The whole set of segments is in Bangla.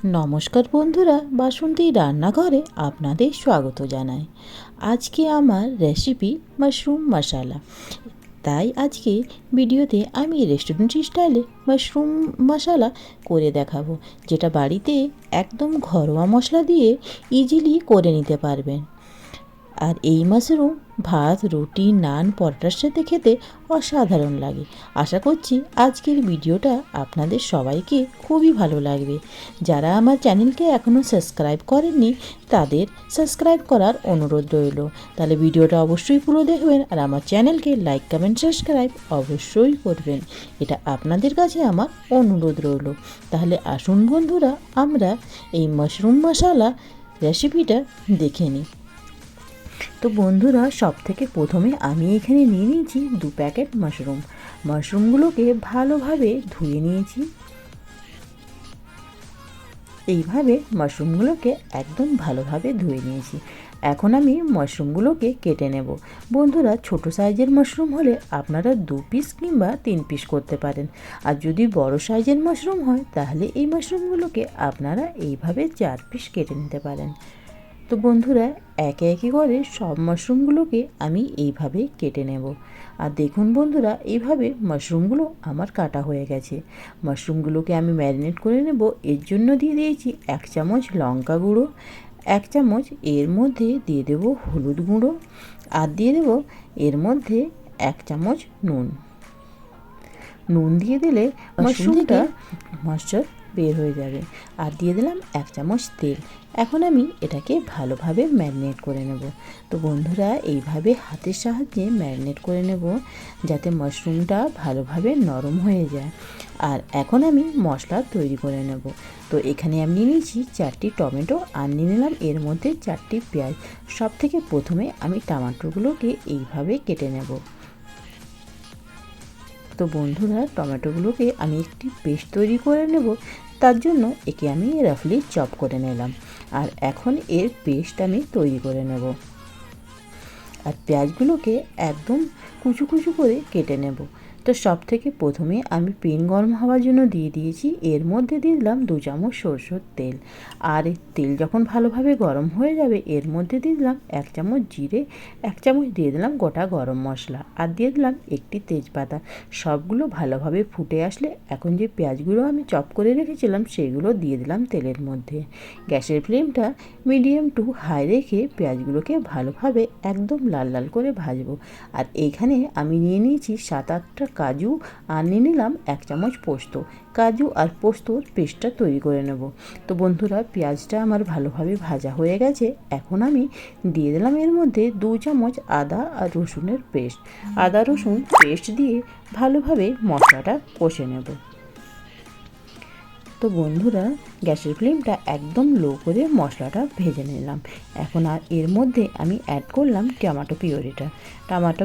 নমস্কার বন্ধুরা, বাসন্তী রান্নাঘরে আপনাদের স্বাগত জানাই। আজকে আমার রেসিপি মাশরুম মশালা। তাই আজকে ভিডিওতে আমি রেস্টুরেন্ট স্টাইলে মাশরুম মশালা করে দেখাবো, যেটা বাড়িতে একদম ঘরোয়া মশলা দিয়ে ইজিলি করে নিতে পারবেন। আর এই মাশরুম ভাত, রুটি, নান, পরোটার সাথে খেতে অসাধারণ লাগে। আশা করছি আজকের ভিডিওটা আপনাদের সবাইকে খুবই ভালো লাগবে। যারা আমার চ্যানেলকে এখনও সাবস্ক্রাইব করেননি তাদের সাবস্ক্রাইব করার অনুরোধ রইল। তাহলে ভিডিওটা অবশ্যই পুরো দেখবেন আর আমার চ্যানেলকে লাইক, কমেন্ট, সাবস্ক্রাইব অবশ্যই করবেন। এটা আপনাদের কাছে আমার অনুরোধ রইল। তাহলে আসুন বন্ধুরা, আমরা এই মাশরুম মশালা রেসিপিটা দেখে নিই। তো বন্ধুরা, সব থেকে প্রথমে আমি এখানে নিয়ে নিয়েছি 2 প্যাকেট মাশরুমগুলোকে ভালোভাবে ধুয়ে নিয়েছি। এইভাবে মাশরুমগুলোকে একদম ভালোভাবে ধুয়ে নিয়েছি। এখন আমি মাশরুমগুলোকে কেটে নেব। বন্ধুরা, ছোট সাইজের মাশরুম হলে আপনারা 2 পিস কিংবা 3 পিস করতে পারেন। আর যদি বড় সাইজের মাশরুম হয় তাহলে এই মাশরুমগুলোকে আপনারা এইভাবে 4 পিস কেটে নিতে পারেন। তো বন্ধুরা, একে একে করে সব মাশরুমগুলোকে আমি এইভাবে কেটে নেব। আর দেখুন বন্ধুরা, এইভাবে মাশরুমগুলো আমার কাটা হয়ে গেছে। মাশরুমগুলোকে আমি ম্যারিনেট করে নেব। এর জন্য দিয়ে দিয়েছি 1 চামচ লঙ্কা গুঁড়ো, 1 চামচ এর মধ্যে দিয়ে দেব হলুদ গুঁড়ো, আর দিয়ে দেব এর মধ্যে 1 চামচ নুন দিয়ে দিলে মাশরুমটা ময়েশ্চার বের হয়ে যাবে। আর দিয়ে দিলাম 1 চামচ তেল। এখন আমি এটাকে ভালোভাবে ম্যারিনেট করে নেব। তো বন্ধুরা, এইভাবে হাতের সাহায্যে ম্যারিনেট করে নেব যাতে মাশরুমটা ভালোভাবে নরম হয়ে যায়। আর এখন আমি মশলা তৈরি করে নেব। তো এখানে আমি নিয়েছি 4টি টমেটো আর নিয়ে নিলাম এর মধ্যে 4টি পেঁয়াজ। সব থেকে প্রথমে আমি টমেটোগুলোকে এইভাবে কেটে নেব। তো বন্ধুরা, টমেটোগুলোকে আমি একটি পেস্ট তৈরি করে নেব। তার জন্য একে আমি রাফলি চপ করে নিলাম। আর এখন এর পেস্ট আমি তৈরি করে নেব। আর পেঁয়াজগুলোকে একদম কুচু কুচু করে কেটে নেব। তো সব থেকে প্রথমে আমি প্যান গরম হওয়ার জন্য দিয়ে দিয়েছি। এর মধ্যে দিয়ে দিলাম 2 চামচ সরষের তেল। আর তেল যখন ভালোভাবে গরম হয়ে যাবে এর মধ্যে দিয়ে দিলাম 1 চামচ জিরে, 1 চামচ দিয়ে দিলাম গোটা গরম মশলা, আর দিয়ে দিলাম একটি তেজপাতা। সবগুলো ভালোভাবে ফুটে আসলে এখন যে পেঁয়াজগুলো আমি চপ করে রেখেছিলাম সেগুলো দিয়ে দিলাম তেলের মধ্যে। গ্যাসের ফ্লেমটা মিডিয়াম টু হাই রেখে পেঁয়াজগুলোকে ভালোভাবে একদম লাল লাল করে ভাজবো। আর এইখানে আমি নিয়ে নিয়েছি 7-8টা কাজু আর নিয়ে নিলাম 1 চামচ পোস্ত। কাজু আর পোস্তর পেস্টটা তৈরি করে নেব। তো বন্ধুরা, পেঁয়াজটা আমার ভালোভাবে ভাজা হয়ে গেছে। এখন আমি দিয়ে দিলাম এর মধ্যে 2 চামচ আদা আর রসুনের পেস্ট। আদা রসুন পেস্ট দিয়ে ভালোভাবে মশলাটা কষে নেব। তো বন্ধুরা, গ্যাসের ফ্লেমটা একদম লো করে মশলাটা ভেজে নিলাম। এখন আর এর মধ্যে আমি অ্যাড করলাম টমেটো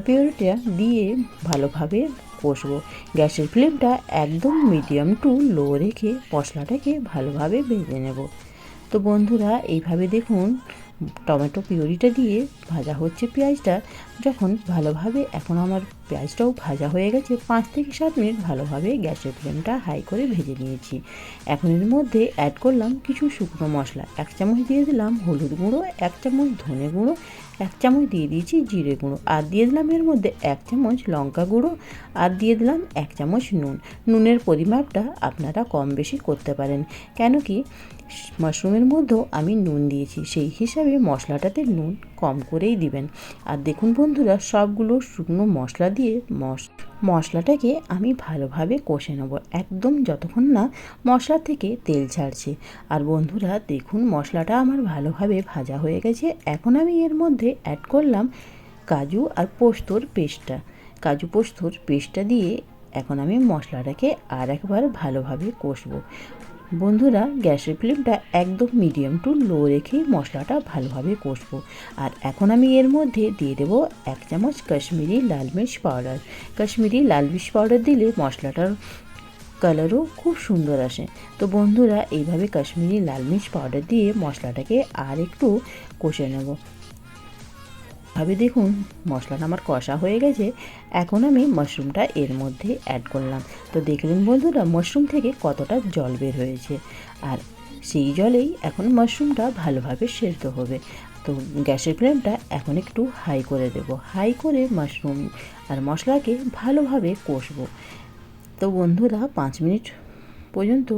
পিউরিটা দিয়ে ভালোভাবে কষবো। গ্যাসের ফ্লেমটা একদম মিডিয়াম টু লো রেখে মশলাটাকে ভালোভাবে ভেজে নেব। তো বন্ধুরা, এইভাবে দেখুন টমেটো পিউরিটা দিয়ে ভাজা হচ্ছে পেঁয়াজটা। যখন ভালোভাবে এখন আমার পেঁয়াজটাও ভাজা হয়ে গেছে, 5 থেকে 7 মিনিট ভালোভাবে গ্যাসের ফ্লেমটা হাই করে ভেজে নিয়েছি। এখন এর মধ্যে অ্যাড করলাম কিছু শুকনো মশলা। 1 চামচ দিয়ে দিলাম হলুদ গুঁড়ো, 1 চামচ ধনে গুঁড়ো, 1 চামচ দিয়ে দিয়েছি জিরে গুঁড়ো, আর দিয়ে দিলাম এর মধ্যে 1 চামচ লঙ্কা গুঁড়ো, আর দিয়ে দিলাম 1 চামচ নুনের পরিমাপটা আপনারা কম বেশি করতে পারেন, কেন কি মাশরুমের মধ্যেও আমি নুন দিয়েছি, সেই হিসাবে মশলাটাতে নুন কম করেই দিবেন। আর দেখুন বন্ধুরা, সবগুলো শুকনো মশলা দিয়ে মশলাটাকে আমি ভালোভাবে কষে নেব একদম যতক্ষণ না মশলা থেকে তেল ছাড়ছে। আর বন্ধুরা দেখুন, মশলাটা আমার ভালোভাবে ভাজা হয়ে গেছে। এখন আমি এর মধ্যে অ্যাড করলাম কাজু আর পোস্তর পেস্টটা দিয়ে এখন আমি মশলাটাকে আর একবার ভালোভাবে কষবো। বন্ধুরা, গ্যাসের ফ্লেমটা একদম মিডিয়াম টু লো রেখেই মশলাটা ভালোভাবে কষবো। আর এখন আমি এর মধ্যে দিয়ে দেবো 1 চামচ কাশ্মীরি লাল মির্চ পাউডার দিলে মশলাটার কালারও খুব সুন্দর আসে। তো বন্ধুরা, এইভাবে কাশ্মীরি লাল মির্চ পাউডার দিয়ে মশলাটাকে আর একটু কষে নেব। ভাবে দেখুন মশলাটা আমার কষা হয়ে গেছে। এখন আমি মাশরুমটা এর মধ্যে অ্যাড করলাম। তো দেখলেন বন্ধুরা, মাশরুম থেকে কতটা জল বের হয়েছে। আর সেই জলেই এখন মাশরুমটা ভালোভাবে সেদ্ধ হবে। তো গ্যাসের ফ্লেমটা এখন একটু হাই করে দেব। হাই করে মাশরুম আর মশলাকে ভালোভাবে কষবো। তো বন্ধুরা 5 মিনিট পর্যন্ত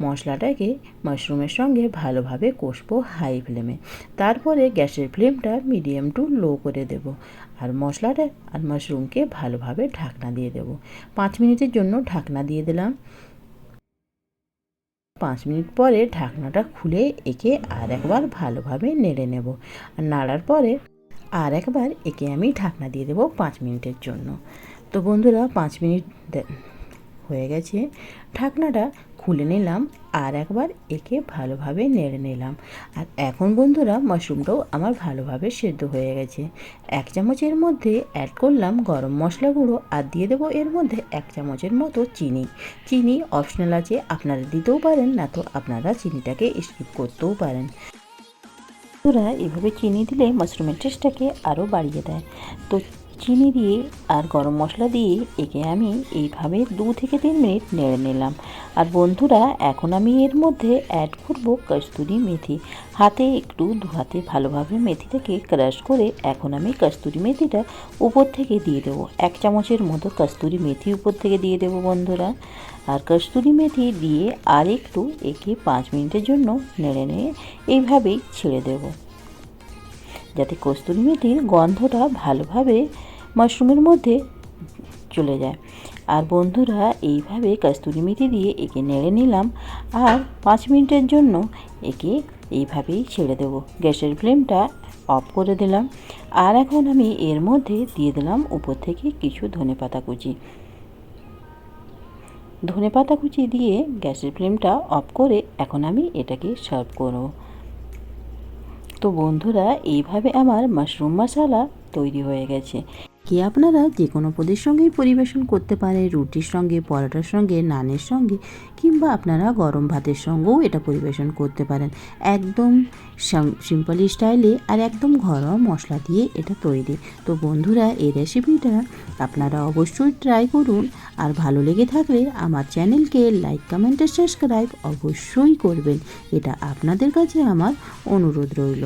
মশলাটাকে মাশরুমের সঙ্গে ভালোভাবে কষবো হাই ফ্লেমে। তারপরে গ্যাসের ফ্লেমটা মিডিয়াম টু লো করে দেব আর মশলাটা আর মাশরুমকে ভালোভাবে ঢাকনা দিয়ে দেব। 5 মিনিটের জন্য ঢাকনা দিয়ে দিলাম। 5 মিনিট পরে ঢাকনাটা খুলে একে আর একবার ভালোভাবে নেড়ে নেব। আর নাড়ার পরে আর একবার একে আমি ঢাকনা দিয়ে দেবো 5 মিনিটের জন্য। তো বন্ধুরা 5 মিনিট হয়ে গেছে, ঢাকনাটা খুলে নিলাম, আর একবার একে ভালোভাবে নেড়ে নিলাম। আর এখন বন্ধুরা মাশরুমটাও আমার ভালোভাবে সেদ্ধ হয়ে গেছে। 1 চামচের মধ্যে অ্যাড করলাম গরম মশলা গুঁড়ো আর দিয়ে দেবো এর মধ্যে 1 চামচের মতো চিনি। চিনি অপশনাল আছে, আপনারা দিতেও পারেন, না তো আপনারা চিনিটাকে স্কিপ করতেও পারেন। বন্ধুরা এভাবে চিনি দিলে মাশরুমের টেস্টটাকে আরও বাড়িয়ে দেয়। তো চিনি দিয়ে আর গরম মশলা দিয়ে একে আমি এইভাবে 2 থেকে 3 মিনিট নেড়ে নিলাম। আর বন্ধুরা এখন আমি এর মধ্যে অ্যাড করব কস্তুরি মেথি। হাতে একটু 2 হাতে ভালোভাবে মেথিটাকে ক্রাশ করে এখন আমি কস্তুরি মেথিটা উপর থেকে দিয়ে দেবো। 1 চামচের মতো কস্তুরি মেথি উপর থেকে দিয়ে দেবো বন্ধুরা। আর কস্তুরি মেথি দিয়ে আর একটু একে 5 মিনিটের জন্য নেড়ে নিয়ে এইভাবেই ছেড়ে দেব, যাতে কস্তুরি মেথির গন্ধটা ভালোভাবে মাশরুমের মধ্যে চলে যায়। আর বন্ধুরা এইভাবে কস্তুরি মেথি দিয়ে একে নেড়ে নিলাম আর 5 মিনিটের জন্য একে এইভাবেই ছেড়ে দেব। গ্যাসের ফ্লেমটা অফ করে দিলাম। আর এখন আমি এর মধ্যে দিয়ে দিলাম উপর থেকে কিছু ধনেপাতা কুচি। ধনেপাতা কুচি দিয়ে গ্যাসের ফ্লেমটা অফ করে এখন আমি এটাকে সার্ভ করব। তো বন্ধুরা এইভাবে আমার মাশরুম মশলা তৈরি হয়ে গেছে। কি আপনারা যে কোনো পদের সঙ্গেই পরিবেশন করতে পারেন, রুটির সঙ্গে, পরোটার সঙ্গে, নানের সঙ্গে, কিংবা আপনারা গরম ভাতের সঙ্গেও এটা পরিবেশন করতে পারেন। একদম সিম্পল স্টাইলে আর একদম ঘরোয়া মশলা দিয়ে এটা তৈরি। তো বন্ধুরা এই রেসিপিটা আপনারা অবশ্যই ট্রাই করুন। আর ভালো লেগে থাকলে আমার চ্যানেলকে লাইক, কমেন্ট, সাবস্ক্রাইব অবশ্যই করবেন। এটা আপনাদের কাছে আমার অনুরোধ রইল।